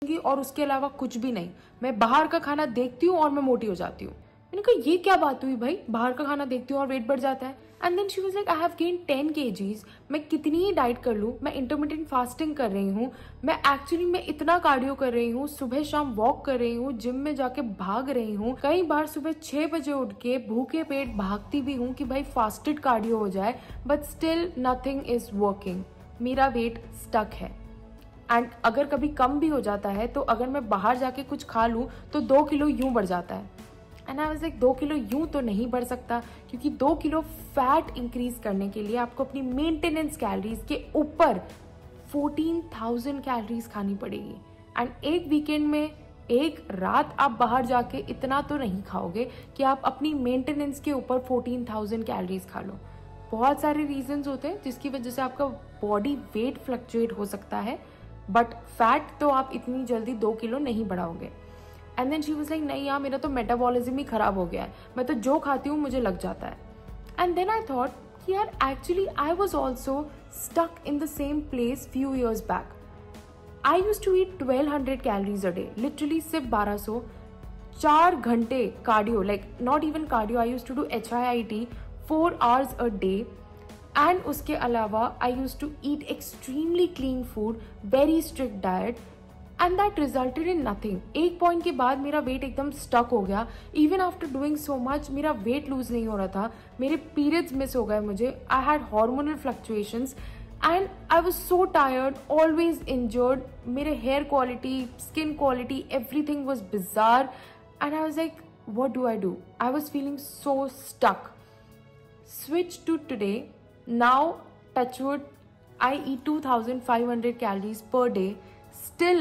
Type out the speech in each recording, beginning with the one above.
और उसके अलावा कुछ भी नहीं। मैं बाहर का खाना देखती हूँ और मैं मोटी हो जाती हूँ। मैंने कहा ये क्या बात हुई भाई, बाहर का खाना देखती हूँ और वेट बढ़ जाता है। And then she was like I have gain 10 kgs। मैं कितनी ही डाइट कर लूँ, मैं इंटरमिटेंट फास्टिंग कर रही हूँ, मैं इतना कार्डियो कर रही हूँ, सुबह शाम वॉक कर रही हूँ, जिम में जाके भाग रही हूँ, कई बार सुबह 6 बजे उठ के भूखे पेट भागती भी हूँ कि भाई फास्टेड कार्डियो हो जाए, but still nothing is working. मेरा वेट स्टक है। एंड अगर कभी कम भी हो जाता है तो अगर मैं बाहर जाके कुछ खा लूँ तो 2 किलो यूं बढ़ जाता है। And I was like 2 kilo यूं तो नहीं बढ़ सकता, क्योंकि 2 किलो फैट इंक्रीज करने के लिए आपको अपनी मेंटेनेंस कैलोरीज के ऊपर 14,000 कैलोरीज खानी पड़ेगी। एंड एक वीकेंड में एक रात आप बाहर जाके इतना तो नहीं खाओगे कि आप अपनी मेंटेनेंस के ऊपर 14,000 कैलोरीज खा लो। बहुत सारे रीजंस होते हैं जिसकी वजह से आपका बॉडी वेट फ्लक्चुएट हो सकता है, बट फैट तो आप इतनी जल्दी 2 किलो नहीं बढ़ाओगे। And then she was like नहीं यार, मेरा तो मेटाबॉलिज्म ही खराब हो गया है, मैं तो जो खाती हूँ मुझे लग जाता है। एंड देन आई थॉट कि यार actually I was also stuck in the same place few years back. I use to eat 1200 calories a day, literally सिर्फ 1200, 4 घंटे cardio, like not even cardio, I use to do HIIT 4 hours a day। And उसके अलावा I use to eat extremely clean food, very strict diet, and that resulted in nothing. एक point के बाद मेरा weight एकदम stuck हो गया। Even after doing so much मेरा वेट लूज नहीं हो रहा था, मेरे पीरियड्स मिस हो गए मुझे, I had hormonal fluctuations and I was so tired, always injured. मेरे hair quality, skin quality, everything was bizarre and I was like what do I do. I was feeling so stuck. Switch to today. Now, touchwood, I eat 2,500 calories per day, still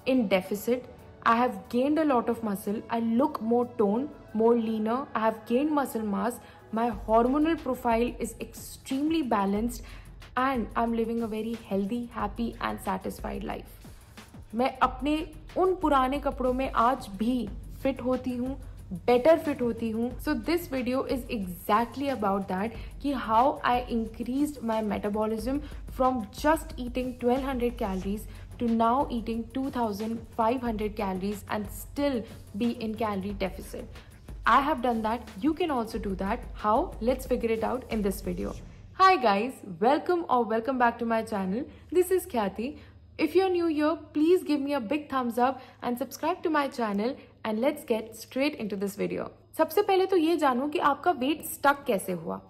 in deficit. I have gained a lot of muscle. I look more toned, more leaner. I have gained muscle mass. My hormonal profile is extremely balanced and I'm living a very healthy, happy and satisfied life. मैं अपने उन पुराने कपड़ों में आज भी fit होती हूँ, बेटर फिट होती हूँ। So this video is exactly about that कि how I increased my metabolism from just eating 1200 calories to now eating 2500 calories and still be in calorie deficit. I have done that. You can also do that. How? Let's figure it out in this video. Hi guys, welcome back to my channel. This is Khyati. If you're new here, please give me a big thumbs up and subscribe to my channel and let's get straight into this video. सबसे पहले तो ये जानो कि आपका wait stuck कैसे हुआ।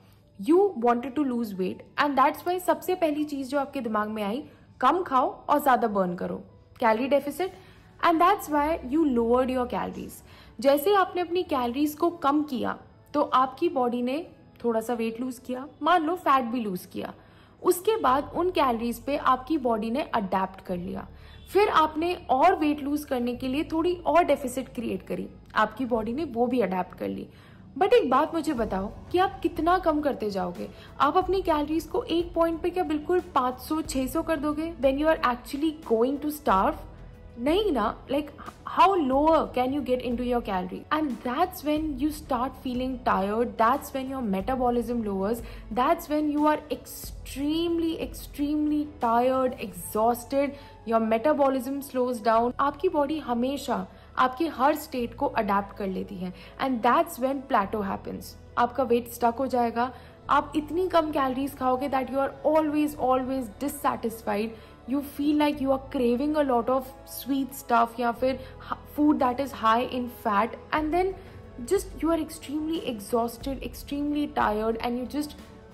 You wanted to lose weight and that's why सबसे पहली चीज जो आपके दिमाग में आई, कम खाओ और ज्यादा बर्न करो, calorie deficit, and that's why you lowered your calories. जैसे आपने अपनी कैलोरीज को कम किया तो आपकी बॉडी ने थोड़ा सा वेट लूज किया, मान लो फैट भी लूज किया। उसके बाद उन कैलोरीज पे आपकी बॉडी ने अडेप्ट कर लिया। फिर आपने और वेट लूज करने के लिए थोड़ी और डेफिसिट क्रिएट करी, आपकी बॉडी ने वो भी अडेप्ट कर ली। बट एक बात मुझे बताओ कि आप कितना कम करते जाओगे? आप अपनी कैलोरीज को एक पॉइंट पे क्या बिल्कुल 500-600 कर दोगे when you are actually going to starve? नहीं ना, like how lower can you get into your calorie? And that's when you start feeling tired, that's when your metabolism lowers, that's when you are extremely tired, exhausted, your metabolism slows down. आपकी body हमेशा आपके हर state को adapt कर लेती है and that's when plateau happens. आपका wait stuck हो जाएगा, आप इतनी कम कैलोरीज खाओगे that you are always dissatisfied. You feel like you are craving a lot of sweet stuff या फिर food that is high in fat, and then just you are extremely exhausted, extremely tired, and you just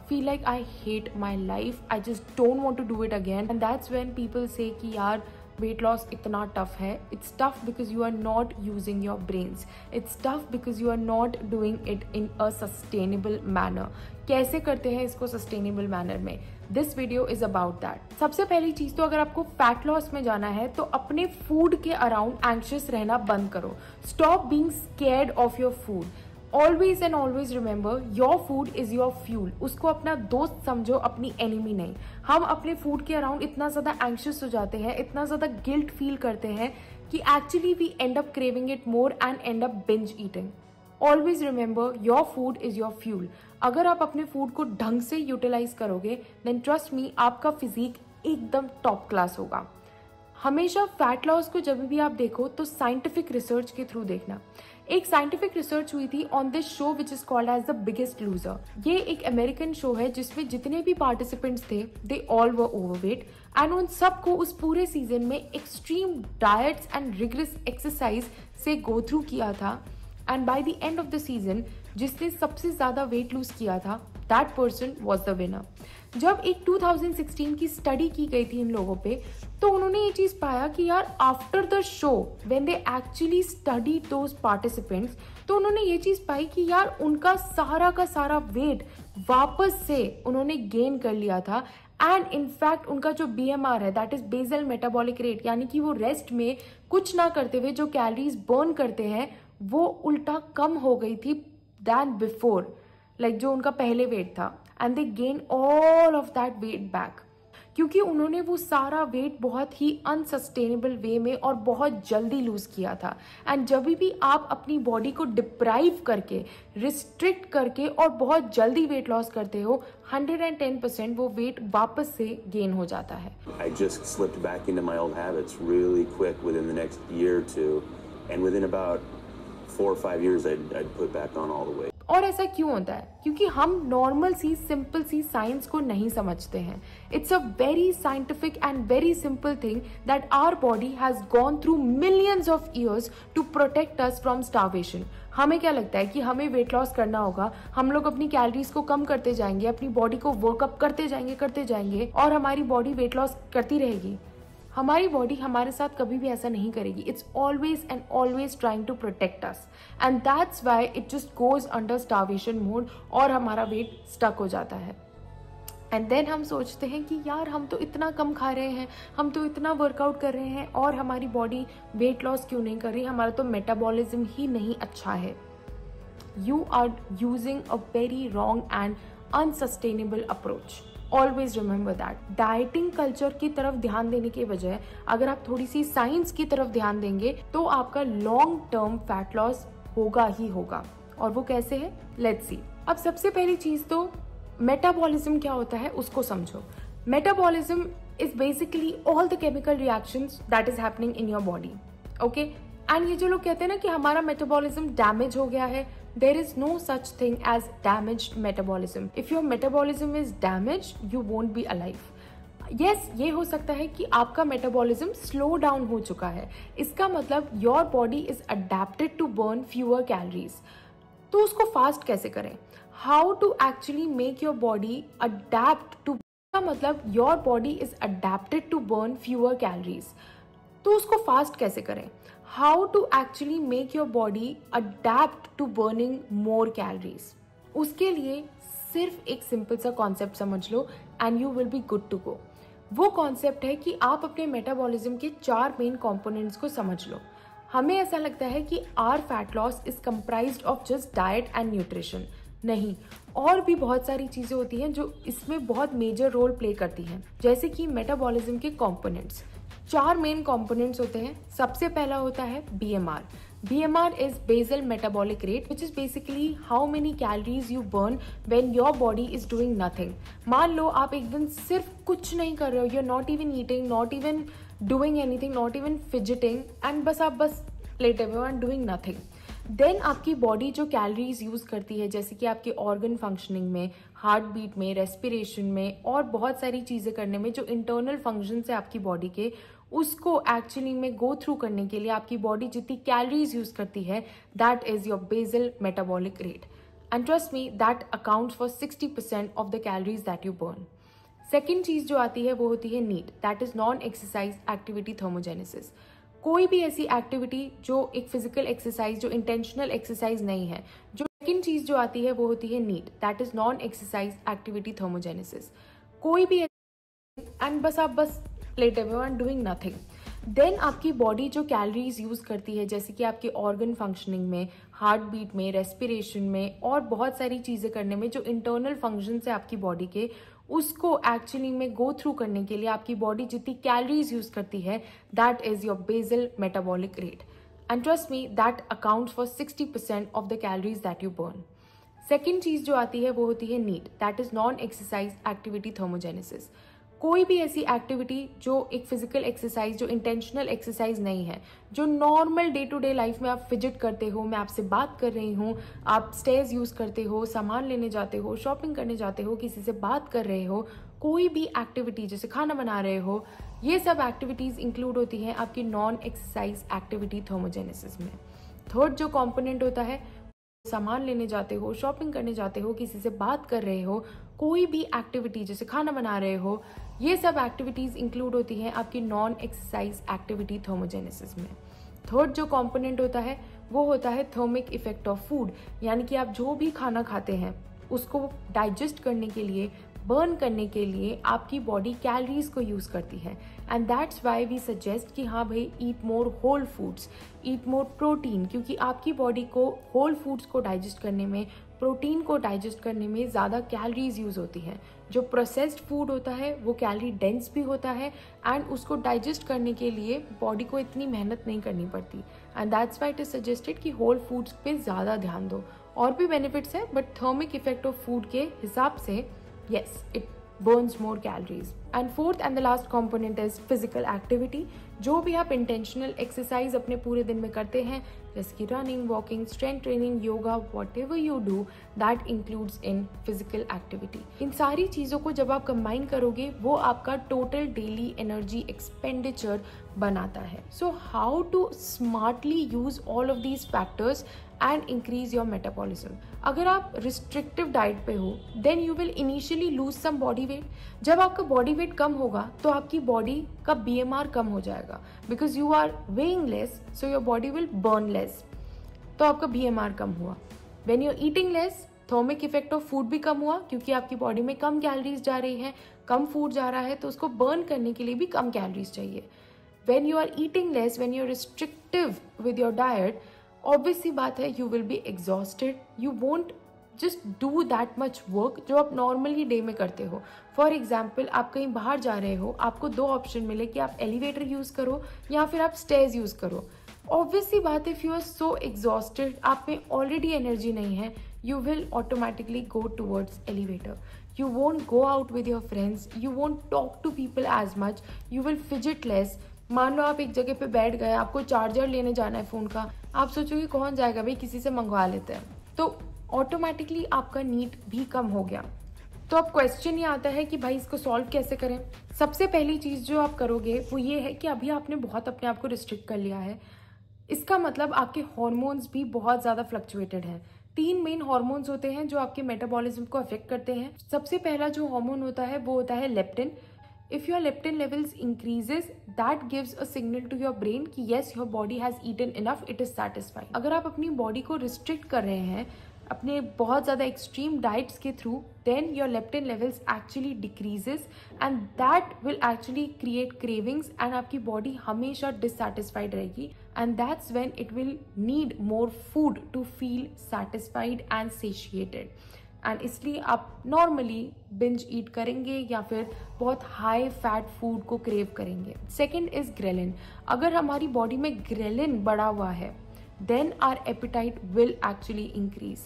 feel like I hate my life, I just don't want to do it again. And that's when people say कि यार weight loss इतना tough है। It's tough because you are not using your brains, it's tough because you are not doing it in a sustainable manner. कैसे करते हैं इसको sustainable manner में? This video is about that. सबसे पहली चीज तो अगर आपको फैट लॉस में जाना है तो अपने फूड के अराउंड एंग्शियस रहना बंद करो। Stop being scared of your food. Always and always remember your food is your fuel. उसको अपना दोस्त समझो, अपनी एनिमी नहीं। हम अपने फूड के अराउंड इतना ज्यादा एंग्शियस हो जाते हैं, इतना ज्यादा गिल्ट फील करते हैं कि actually we end up craving it more and end up binge eating. Always remember your food is your fuel. अगर आप अपने फूड को ढंग से यूटिलाइज करोगे देन ट्रस्ट मी, आपका फिजिक एकदम टॉप क्लास होगा। हमेशा फैट लॉस को जब भी आप देखो तो साइंटिफिक रिसर्च के थ्रू देखना। एक साइंटिफिक रिसर्च हुई थी on this show which is called as the biggest loser. ये एक अमेरिकन शो है जिसमें जितने भी पार्टिसिपेंट्स थे they all were overweight and उन सबको उस पूरे सीजन में extreme diets and rigorous exercise से गो थ्रू किया था and by the end of the season जिसने सबसे ज्यादा वेट लूज किया था that person was the winner. जब एक 2016 की स्टडी की गई थी इन लोगों पे तो उन्होंने ये चीज पाया कि यार after the show when they actually study those participants तो उन्होंने ये चीज पाई कि यार उनका सारा का सारा वेट वापस से उन्होंने गेन कर लिया था एंड इनफैक्ट उनका जो BMR है that is basal metabolic rate यानी कि वो रेस्ट में कुछ ना करते हुए जो कैलोरीज बर्न करते हैं वो उल्टा कम हो गई थी दैन बिफोर लाइक जो उनका पहले वेट था and they gain all of that weight back क्योंकि उन्होंने वो सारा वेट बहुत ही अनसस्टेनेबल वे में और बहुत जल्दी लूज किया था। एंड जब भी आप अपनी बॉडी को डिप्राइव करके रिस्ट्रिक्ट करके और बहुत जल्दी वेट लॉस करते हो 110% वो वेट वापस से गेन हो जाता है। I just slipped back into my old habits really quick within the next year or two and within about 4 or 5 years I'd put back on all the weight. और ऐसा क्यों होता है? क्योंकि हम नॉर्मल सी सिंपल सी साइंस को नहीं समझते हैं। It's a very scientific and very simple thing that our body has gone through millions of years to protect us from starvation. हमें क्या लगता है कि हमें वेट लॉस करना होगा, हम लोग अपनी कैलोरीज को कम करते जाएंगे, अपनी बॉडी को वर्कअप करते जाएंगे और हमारी बॉडी वेट लॉस करती रहेगी। हमारी बॉडी हमारे साथ कभी भी ऐसा नहीं करेगी। It's always and always trying to protect us and that's why it just goes under starvation mode और हमारा वेट स्टक हो जाता है। एंड देन हम सोचते हैं कि यार हम तो इतना कम खा रहे हैं, हम तो इतना वर्कआउट कर रहे हैं और हमारी बॉडी वेट लॉस क्यों नहीं कर रही, हमारा तो मेटाबॉलिज्म ही नहीं अच्छा है। You are using a very wrong and unsustainable approach. Always remember that. Dieting culture की तरफ ध्यान देने के बजाय अगर आप थोड़ी सी साइंस की तरफ ध्यान देंगे तो आपका लॉन्ग टर्म फैट लॉस होगा ही होगा। और वो कैसे है, लेट्स सी। अब सबसे पहली चीज तो मेटाबॉलिज्म क्या होता है उसको समझो। Metabolism is basically all the chemical reactions that is happening in your body, okay. And ये जो लोग कहते हैं ना कि हमारा मेटाबॉलिज्म डैमेज हो गया है, there is no such thing as damaged metabolism. If your metabolism is damaged, you won't be alive. Yes, ये हो सकता है कि आपका मेटाबॉलिज्म स्लो डाउन हो चुका है, इसका मतलब your body is adapted to burn fewer calories. तो उसको फास्ट कैसे करें? How to actually make your body adapt to, का मतलब your body is adapted to burn fewer calories. तो उसको फास्ट कैसे करें? How to actually make your body adapt to burning more calories. उसके लिए सिर्फ एक सिंपल सा कॉन्सेप्ट समझ लो and you will be good to go. वो कॉन्सेप्ट है कि आप अपने मेटाबॉलिज्म के 4 मेन कंपोनेंट्स को समझ लो। हमें ऐसा लगता है कि our fat loss is comprised of just diet and nutrition. नहीं, और भी बहुत सारी चीजें होती हैं जो इसमें बहुत मेजर रोल प्ले करती हैं, जैसे कि मेटाबॉलिज्म के कंपोनेंट्स। 4 मेन कंपोनेंट्स होते हैं। सबसे पहला होता है BMR. BMR is basal metabolic rate, which is basically how many calories you burn when your body is doing nothing. मान लो आप एक दिन सिर्फ कुछ नहीं कर रहे हो, you're not even eating, not even doing anything, not even fidgeting, and बस आप लेटे हुए हो and doing nothing. देन आपकी बॉडी जो कैलोरीज यूज करती है, जैसे कि आपके ऑर्गन फंक्शनिंग में, हार्ट बीट में, रेस्पिरेशन में और बहुत सारी चीजें करने में, जो इंटरनल फंक्शन है आपकी बॉडी के, उसको एक्चुअली में गो थ्रू करने के लिए आपकी बॉडी जितनी कैलोरीज यूज करती है that is your basal metabolic rate. And trust me, that accounts for 60% of the calories that you burn. Second चीज जो आती है वो होती है NEAT, that is non exercise activity thermogenesis. कोई भी ऐसी एक्टिविटी जो एक फिजिकल एक्सरसाइज, जो इंटेंशनल एक्सरसाइज नहीं है। जो सेकंड चीज जो आती है वो होती है NEAT, that is non exercise activity thermogenesis. कोई भी एंड बस आप लेटे हुए हो एंड डूइंग नथिंग। देन आपकी बॉडी जो कैलोरीज यूज करती है, जैसे कि आपके ऑर्गन फंक्शनिंग में, हार्ट बीट में, रेस्पिरेशन में और बहुत सारी चीजें करने में, जो इंटरनल फंक्शन है आपकी बॉडी के, उसको एक्चुअली में गो थ्रू करने के लिए आपकी बॉडी जितनी कैलोरीज यूज करती है that is your basal metabolic rate. And trust me, that accounts for 60% of the calories that you burn. Second चीज जो आती है वो होती है NEAT, that is non exercise activity thermogenesis. कोई भी ऐसी एक्टिविटी जो एक फिजिकल एक्सरसाइज, जो इंटेंशनल एक्सरसाइज नहीं है, जो normal day to day life में आप फिजिट करते हो, मैं आपसे बात कर रही हूँ, आप स्टेयर्स यूज़ करते हो, सामान लेने जाते हो, शॉपिंग करने जाते हो, किसी से बात कर रहे हो, कोई भी एक्टिविटी जैसे खाना बना रहे हो, ये सब एक्टिविटीज़ इंक्लूड होती हैं आपकी नॉन एक्सरसाइज एक्टिविटी थर्मोजेनेसिस में। थर्ड जो कॉम्पोनेंट होता है, सामान लेने जाते हो, शॉपिंग करने जाते हो, किसी से बात कर रहे हो, कोई भी एक्टिविटी जैसे खाना बना रहे हो, ये सब एक्टिविटीज़ इंक्लूड होती हैं आपकी नॉन एक्सरसाइज एक्टिविटी थर्मोजेनेसिस में। थर्ड जो कंपोनेंट होता है वो होता है थर्मिक इफेक्ट ऑफ फूड, यानी कि आप जो भी खाना खाते हैं उसको डाइजेस्ट करने के लिए, बर्न करने के लिए आपकी बॉडी कैलोरीज को यूज़ करती है। And that's why we suggest कि हाँ भाई, eat more whole foods, eat more protein, क्योंकि आपकी बॉडी को होल फूड्स को डाइजेस्ट करने में, प्रोटीन को डाइजेस्ट करने में ज़्यादा कैलोरीज यूज़ होती हैं। जो प्रोसेस्ड फूड होता है वो कैलोरी डेंस भी होता है एंड उसको डाइजेस्ट करने के लिए बॉडी को इतनी मेहनत नहीं करनी पड़ती। And that's why it is suggested कि होल फूड्स पे ज़्यादा ध्यान दो। और भी बेनिफिट्स है, but thermic effect of food के हिसाब से yes, it burns more calories. And fourth and the last component is physical activity. जो भी आप intentional exercise अपने पूरे दिन में करते हैं, जैसे कि running, walking, strength training, yoga, whatever you do, that includes in physical activity. इन सारी चीज़ों को जब आप combine करोगे वो आपका total daily energy expenditure बनाता है। So how to smartly use all of these factors and increase your metabolism? अगर आप restrictive diet पे हो then you will initially lose some body weight. जब आपका body weight कम होगा तो आपकी body का BMR कम हो जाएगा because you are weighing less, so your body will burn less. तो आपका BMR कम हुआ। When you're eating less, thermic effect of food भी कम हुआ क्योंकि आपकी बॉडी में कम कैलोरीज जा रही हैं, कम फूड जा रहा है तो उसको बर्न करने के लिए भी कम कैलोरीज चाहिए। When you are eating less, when you're restrictive with your diet, obvious सी बात है you will be exhausted, you won't just do that much work जो आप नॉर्मली डे में करते हो। फॉर एग्जाम्पल, आप कहीं बाहर जा रहे हो, आपको दो ऑप्शन मिले कि आप एलिवेटर यूज़ करो या फिर आप स्टेयर्स यूज़ करो। ऑब्वियस सी बात है, if you are so exhausted, आप में ऑलरेडी एनर्जी नहीं है, you will automatically go towards elevator. You won't go out with your friends, you won't talk to people as much, you will fidget less. मान लो आप एक जगह पे बैठ गए, आपको चार्जर लेने जाना है फ़ोन का, आप सोचोगे कौन जाएगा भाई, किसी से मंगवा लेते हैं, तो ऑटोमेटिकली आपका नीड भी कम हो गया। तो अब क्वेश्चन ये आता है कि भाई इसको सॉल्व कैसे करें। सबसे पहली चीज़ जो आप करोगे वो ये है कि अभी आपने बहुत अपने आप को रिस्ट्रिक्ट कर लिया है, इसका मतलब आपके हॉर्मोन्स भी बहुत ज़्यादा फ्लक्चुएटेड हैं। 3 मेन हॉर्मोन्स होते हैं जो आपके मेटाबॉलिज्म को अफेक्ट करते हैं। सबसे पहला जो हार्मोन होता है वो होता है leptin. If your leptin levels increases, that gives a signal to your brain कि yes, your body has eaten enough, it is satisfied. अगर आप अपनी बॉडी को रिस्ट्रिक्ट कर रहे हैं अपने बहुत ज़्यादा एक्सट्रीम डाइट्स के through, then your leptin levels actually decreases and that will actually create cravings and आपकी बॉडी हमेशा dissatisfied रहेगी and that's when it will need more food to feel satisfied and satiated. And इसलिए आप normally binge eat करेंगे या फिर बहुत high fat food को क्रेव करेंगे। Second is ghrelin. अगर हमारी बॉडी में ग्रेलिन बढ़ा हुआ है then our appetite will actually increase.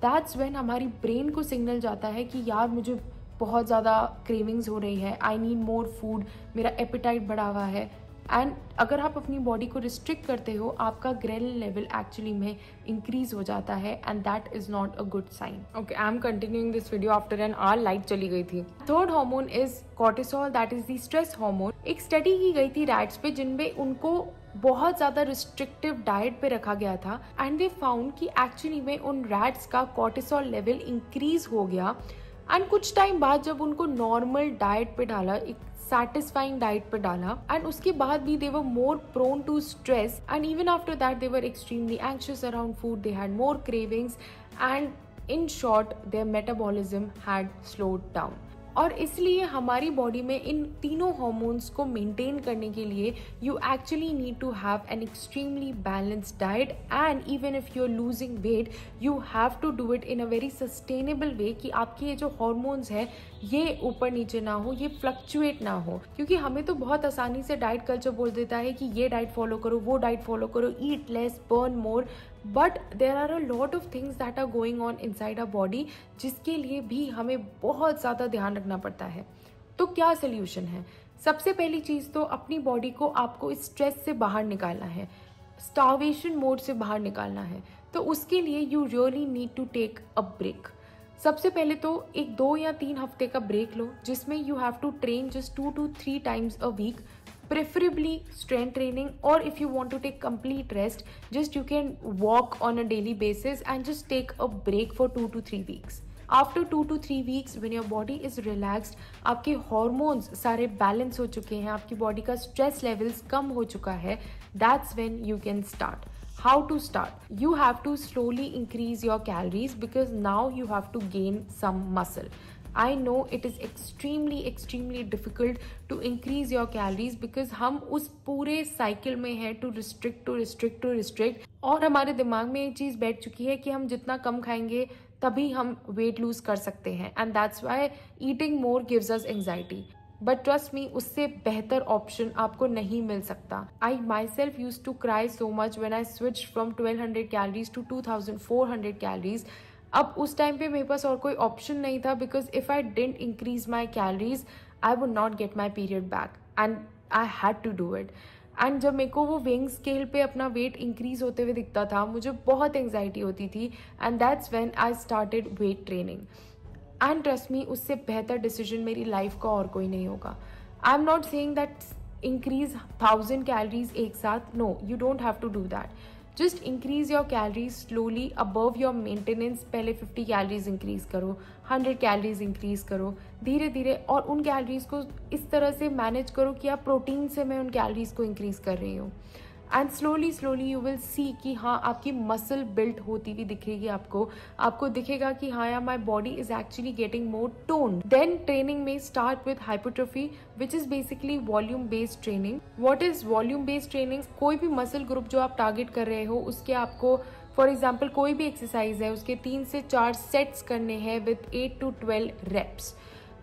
That's when हमारी ब्रेन को सिग्नल जाता है कि यार मुझे बहुत ज़्यादा क्रेविंग्स हो रही है, आई नीड मोर फूड, मेरा एपिटाइट बढ़ा हुआ है। एंड अगर आप अपनी बॉडी को रिस्ट्रिक्ट करते हो, आपका ग्रेलिन लेवल एक्चुअली में इंक्रीज हो जाता है and that is not a good sign. Okay, I am continuing this video after an hour, light चली गई थी। Third hormone is cortisol, that is the stress hormone. एक स्टडी की गई थी रैट्स पे जिनमें उनको बहुत ज़्यादा रिस्ट्रिक्टिव डाइट पे रखा गया था एंड दे फाउंड कि एक्चुअली में उन रैट्स का कॉर्टिसोल लेवल इंक्रीज हो गया। एंड कुछ टाइम बाद जब उनको नॉर्मल डाइट पे डाला, एक satisfying डाइट पे डाला, एंड उसके बाद भी they were more prone to stress and even after that they were extremely anxious around food, they had more cravings and in short their metabolism had slowed down. और इसलिए हमारी body में इन तीनों हॉर्मोन्स को maintain करने के लिए you actually need to have an extremely balanced diet and even if you are losing weight you have to do it in a very sustainable way कि आपके ये जो हॉर्मोन्स हैं ये ऊपर नीचे ना हो, ये फ्लक्चुएट ना हो। क्योंकि हमें तो बहुत आसानी से डाइट कल्चर बोल देता है कि ये डाइट फॉलो करो, वो डाइट फॉलो करो, eat less, burn more, but there are a lot of things that are going on inside our body जिसके लिए भी हमें बहुत ज़्यादा ध्यान रखना पड़ता है। तो क्या सोल्यूशन है? सबसे पहली चीज़ तो अपनी बॉडी को आपको इस स्ट्रेस से बाहर निकालना है, स्टार्वेशन मोड से बाहर निकालना है। तो उसके लिए you really need to take a break. सबसे पहले तो एक 2 या 3 हफ्ते का ब्रेक लो, जिसमें you have to train just 2 to 3 times a week, preferably strength training, or if you want to take complete rest, just you can walk on a daily basis and just take a break for 2 to 3 weeks. After 2 to 3 weeks, when your body is relaxed, आपके hormones सारे balance हो चुके हैं, आपकी body का stress levels कम हो चुका है, that's when you can start. How to start? You have to slowly increase your calories because now you have to gain some muscle. I know it is extremely difficult to increase your calories because हम उस पूरे cycle में हैं to restrict और हमारे दिमाग में ये चीज़ बैठ चुकी है कि हम जितना कम खाएंगे तभी हम वेट लूज कर सकते हैं, and that's why eating more gives us anxiety. But trust me, उससे बेहतर ऑप्शन आपको नहीं मिल सकता। I myself use to cry so much when I switch from 1200 calories to 2400 calories. अब उस टाइम पे मेरे पास और कोई ऑप्शन नहीं था, because if I didn't increase my calories I would not get my period back, and I had to do it. And जब मेरे को वो वेइंग स्केल पे अपना वेट इंक्रीज होते हुए दिखता था, मुझे बहुत एंग्जाइटी होती थी, and that's when I started weight training. And trust me, उससे बेहतर डिसीजन मेरी लाइफ का और कोई नहीं होगा। I am not saying that increase 1000 calories एक साथ, no, you don't have to do that. Just increase your calories slowly above your maintenance. पहले 50 कैलोरीज इंक्रीज करो, 100 कैलोरीज इंक्रीज करो धीरे धीरे, और उन कैलोरीज को इस तरह से मैनेज करो कि आप प्रोटीन से मैं उन कैलोरीज को इंक्रीज कर रही हूँ। And slowly you will see कि हाँ, आपकी मसल बिल्ड होती हुई दिखेगी आपको दिखेगा कि हाँ यार, my body is actually getting more toned. Then training में start with hypertrophy, which is basically volume based training. What is volume based training? कोई भी मसल ग्रुप जो आप टारगेट कर रहे हो, उसके आपको फॉर एग्जाम्पल कोई भी एक्सरसाइज है, उसके 3 से 4 सेट्स करने हैं विथ 8 to 12 reps।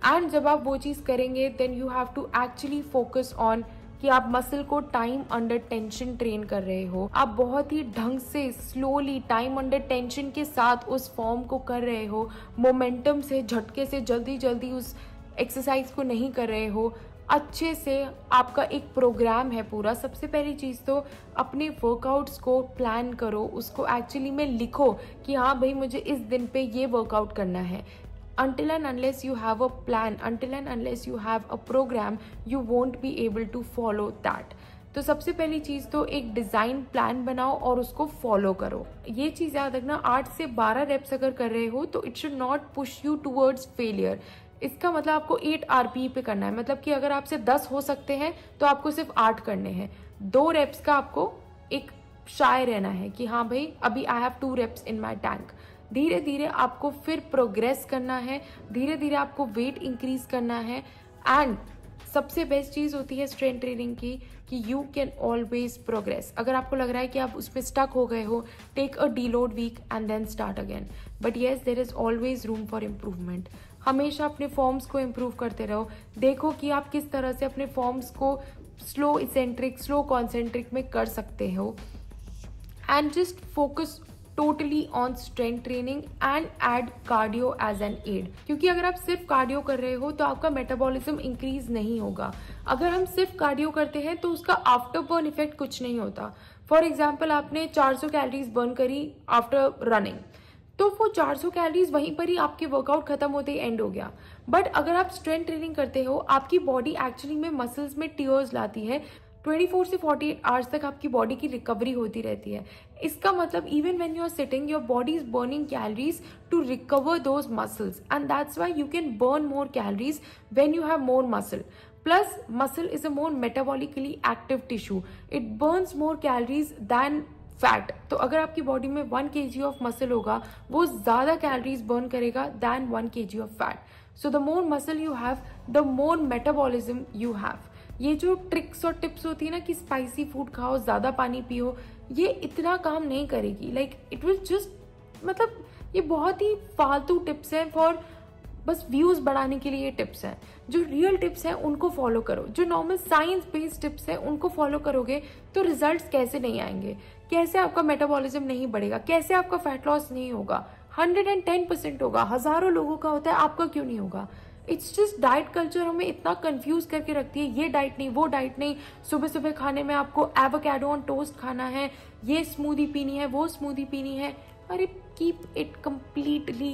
एंड जब आप वो चीज़ करेंगे, then you have to actually focus on कि आप मसल को टाइम अंडर टेंशन ट्रेन कर रहे हो। आप बहुत ही ढंग से स्लोली टाइम अंडर टेंशन के साथ उस फॉर्म को कर रहे हो, मोमेंटम से, झटके से जल्दी उस एक्सरसाइज को नहीं कर रहे हो। अच्छे से आपका एक प्रोग्राम है पूरा। सबसे पहली चीज़ तो अपने वर्कआउट्स को प्लान करो, उसको एक्चुअली में लिखो कि हाँ भाई, मुझे इस दिन पे ये वर्कआउट करना है। Until and unless you have a plan, until and unless you have a program, you won't be able to follow that. तो सबसे पहली चीज़ तो एक डिज़ाइन प्लान बनाओ और उसको फॉलो करो। ये चीज़ याद रखना, 8 से 12 रेप्स अगर कर रहे हो तो it should not push you towards failure. इसका मतलब आपको 8 RPE पे करना है, मतलब कि अगर आपसे 10 हो सकते हैं तो आपको सिर्फ 8 करने हैं। 2 रेप्स का आपको एक शाय रहना है कि हाँ भाई, अभी I have 2 reps in my tank. धीरे धीरे आपको फिर प्रोग्रेस करना है, धीरे धीरे आपको वेट इंक्रीज करना है। एंड सबसे बेस्ट चीज़ होती है स्ट्रेंथ ट्रेनिंग की कि यू कैन ऑलवेज प्रोग्रेस। अगर आपको लग रहा है कि आप उसमें स्टक हो गए हो, take a deload week and then start again. But yes, there is always room for improvement. हमेशा अपने फॉर्म्स को इम्प्रूव करते रहो। देखो कि आप किस तरह से अपने फॉर्म्स को स्लो इसेंट्रिक, स्लो कॉन्सेंट्रिक में कर सकते हो। And just focus totally on strength training and add cardio as an add. क्योंकि अगर आप सिर्फ कार्डियो कर रहे हो तो आपका मेटाबॉलिज्म इंक्रीज नहीं होगा। अगर हम सिर्फ कार्डियो करते हैं तो उसका आफ्टर बर्न इफेक्ट कुछ नहीं होता। फॉर एग्जाम्पल, आपने 400 कैलोरीज बर्न करी आफ्टर रनिंग, तो वो 400 कैलोरीज वहीं पर ही आपके वर्कआउट खत्म होते ही एंड हो गया। बट अगर आप स्ट्रेंथ ट्रेनिंग करते हो, आपकी बॉडी एक्चुअली में मसल्स में टीयर्स लाती है। 24 से 48 आवर्स तक आपकी बॉडी की रिकवरी होती रहती है। इसका मतलब even when you are sitting, your body is burning calories to recover those muscles, and that's why you can burn more calories when you have more muscle. Plus muscle is a more metabolically active tissue, it burns more calories than fat. तो अगर आपकी body में 1 kg of muscle होगा, वो ज़्यादा calories burn करेगा than 1 kg of fat. So the more muscle you have, the more metabolism you have. ये जो ट्रिक्स और टिप्स होती है ना कि स्पाइसी फूड खाओ, ज़्यादा पानी पियो, ये इतना काम नहीं करेगी। लाइक इट विल जस्ट, मतलब ये बहुत ही फालतू टिप्स हैं फॉर बस व्यूज़ बढ़ाने के लिए। ये टिप्स हैं, जो रियल टिप्स हैं उनको फॉलो करो। जो नॉर्मल साइंस बेस्ड टिप्स हैं उनको फॉलो करोगे तो रिजल्ट्स कैसे नहीं आएंगे, कैसे आपका मेटाबॉलिज्म नहीं बढ़ेगा, कैसे आपका फैट लॉस नहीं होगा। 110% होगा, हज़ारों लोगों का होता है, आपका क्यों नहीं होगा? इट्स जस्ट डाइट कल्चर हमें इतना कंफ्यूज करके रखती है, ये डाइट नहीं, वो डाइट नहीं, सुबह सुबह खाने में आपको एवोकाडो ऑन टोस्ट खाना है, ये स्मूदी पीनी है, वो स्मूदी पीनी है। अरे keep it completely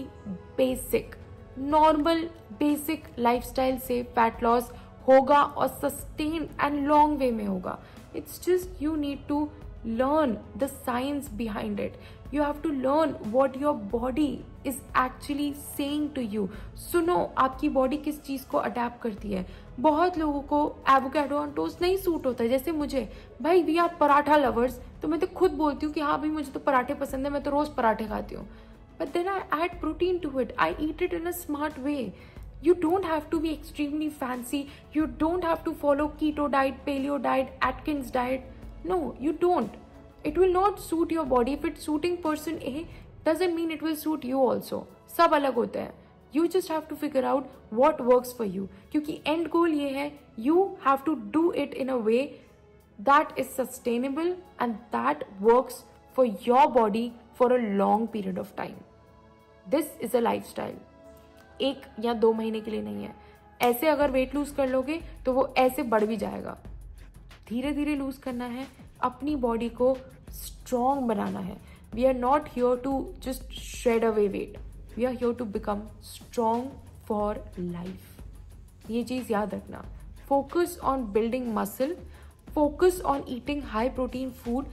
basic, normal basic lifestyle से फैट लॉस होगा और सस्टेन एंड लॉन्ग वे में होगा। It's just you need to learn the science behind it. You have to learn what your body is actually saying to you. सुनो आपकी body किस चीज़ को adapt करती है। बहुत लोगों को एवोकाडो ऑन टोस्ट नहीं सूट होता है, जैसे मुझे। भाई वी आर पराठा लवर्स, तो मैं तो खुद बोलती हूँ कि हाँ भाई मुझे तो पराठे पसंद है, मैं तो रोज़ पराठे खाती हूँ। But then I add protein to it, I eat it in a smart way. You don't have to be extremely fancy. You don't have to follow keto diet, paleo diet, Atkins diet. No, you don't. It will not suit your body. If it's suiting person A, doesn't mean it will suit you also. सब अलग होते हैं. You just have to figure out what works for you. क्योंकि end goal ये है, you have to do it in a way that is sustainable and that works for your body for a long period of time. This is a lifestyle. 1 या 2 महीने के लिए नहीं है. ऐसे अगर वेट लूज कर लोगे तो वो ऐसे बढ़ भी जाएगा. धीरे धीरे लूज करना है, अपनी बॉडी को स्ट्रॉन्ग बनाना है. We are not here to just shred away weight, we are here to become strong for life. ये चीज़ याद रखना. Focus on building muscle, focus on eating high protein food,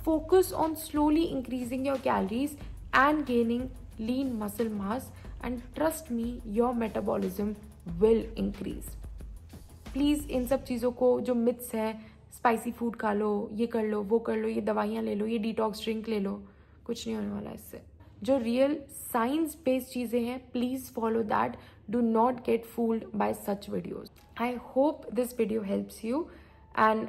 focus on slowly increasing your calories and gaining lean muscle mass, and trust me, your metabolism will increase. Please इन सब चीज़ों को, जो myths है, स्पाइसी फूड खा लो, ये कर लो, वो कर लो, ये दवाइयाँ ले लो, ये डिटॉक्स ड्रिंक ले लो, कुछ नहीं होने वाला इससे. जो रियल साइंस बेस्ड चीज़ें हैं, please follow that. Do not gate fooled bye such videos. I hope this video helps you, and